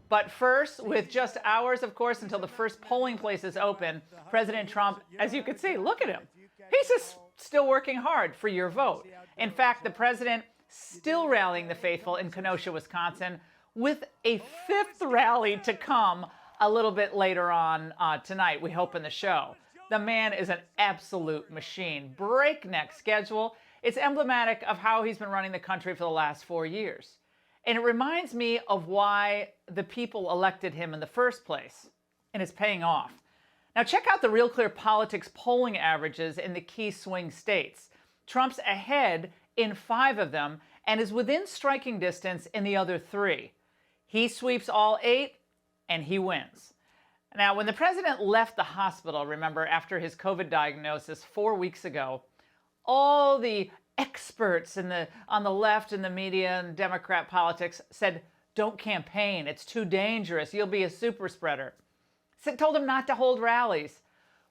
But first, with just hours, of course, until the first polling places open, President Trump, as you can see, look at him. He's just still working hard for your vote. In fact, the president still rallying the faithful in Kenosha, Wisconsin, with a fifth rally to come a little bit later on tonight, we hope, in the show. The man is an absolute machine. Breakneck schedule. It's emblematic of how he's been running the country for the last 4 years. And it reminds me of why the people elected him in the first place. And it's paying off. Now check out the Real Clear Politics polling averages in the key swing states. Trump's ahead in 5 of them and is within striking distance in the other 3. He sweeps all 8 and he wins. Now, when the president left the hospital, remember, after his COVID diagnosis 4 weeks ago, all the experts on the left in the media and Democrat politics said, don't campaign, it's too dangerous, you'll be a super spreader. Told him not to hold rallies.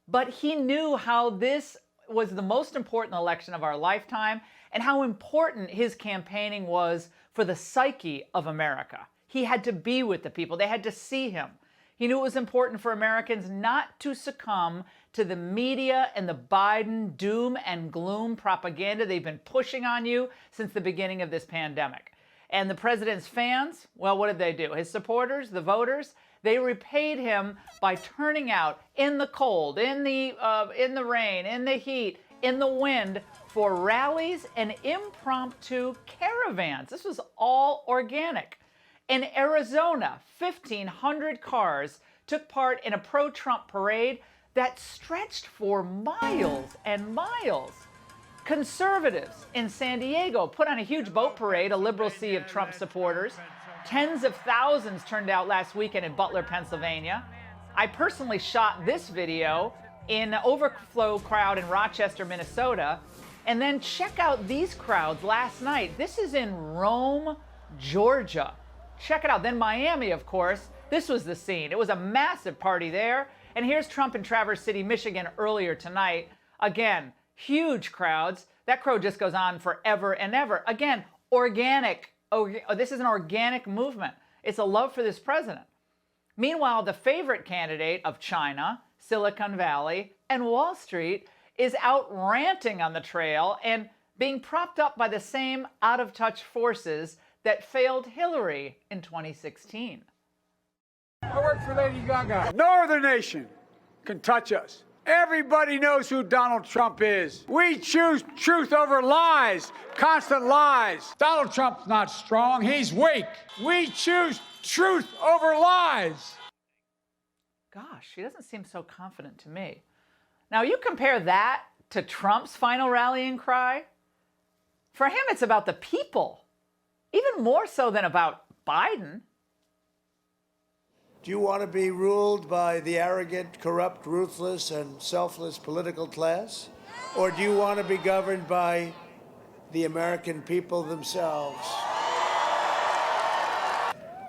But he knew how this was the most important election of our lifetime and how important his campaigning was for the psyche of America. He had to be with the people. They had to see him. He knew it was important for Americans not to succumb to the media and the Biden doom and gloom propaganda they've been pushing on you since the beginning of this pandemic. And the president's fans, well, what did they do? His supporters, the voters, they repaid him by turning out in the cold, in the rain, in the heat, in the wind for rallies and impromptu caravans. This was all organic. In Arizona, 1,500 cars took part in a pro-Trump parade that stretched for miles and miles. Conservatives in San Diego put on a huge boat parade, a liberal sea of Trump supporters. Tens of thousands turned out last weekend in BUTLER, Pennsylvania. I personally shot this video in an overflow crowd in Rochester, Minnesota. And then check out these crowds last night. This is in Rome, Georgia. Check it out. Then Miami, of course. This was the scene. It was a massive party there. And here's Trump in Traverse City, Michigan earlier tonight. Again, huge crowds. That crowd just goes on forever and ever. Again, organic. Oh, this is an organic movement. It's a love for this president. Meanwhile, the favorite candidate of China, Silicon Valley, and Wall Street is out ranting on the trail and being propped up by the same out-of-touch forces that failed Hillary in 2016. I work for Lady Gaga. No other nation can touch us. Everybody knows who Donald Trump is. We choose truth over lies, constant lies. Donald Trump's not strong, he's weak. We choose truth over lies. Gosh, he doesn't seem so confident to me. Now, you compare that to Trump's final rallying cry. For him, it's about the people, even more so than about Biden. Do you want to be ruled by the arrogant, corrupt, ruthless, and selfless political class? Or do you want to be governed by the American people themselves?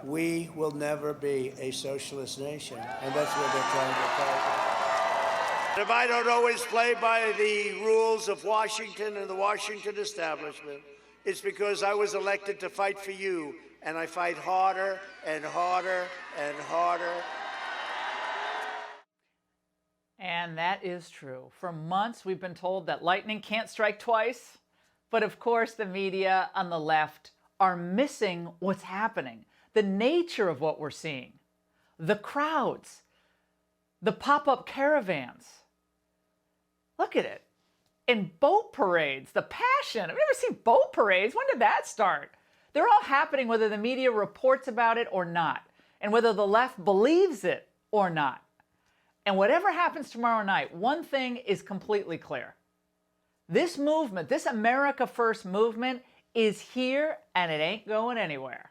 We will never be a socialist nation, and that's what they're trying to tell you. If I don't always play by the rules of Washington and the Washington establishment, it's because I was elected to fight for you, and I fight harder and harder and harder. And that is true. For months, we've been told that lightning can't strike twice. But of course, the media on the left are missing what's happening, the nature of what we're seeing, the crowds, the pop-up caravans. Look at it. In boat parades, the passion. I've never seen boat parades. When did that start? They're all happening whether the media reports about it or not, and whether the left believes it or not. And whatever happens tomorrow night, one thing is completely clear. This movement, this America First movement, is here and it ain't going anywhere.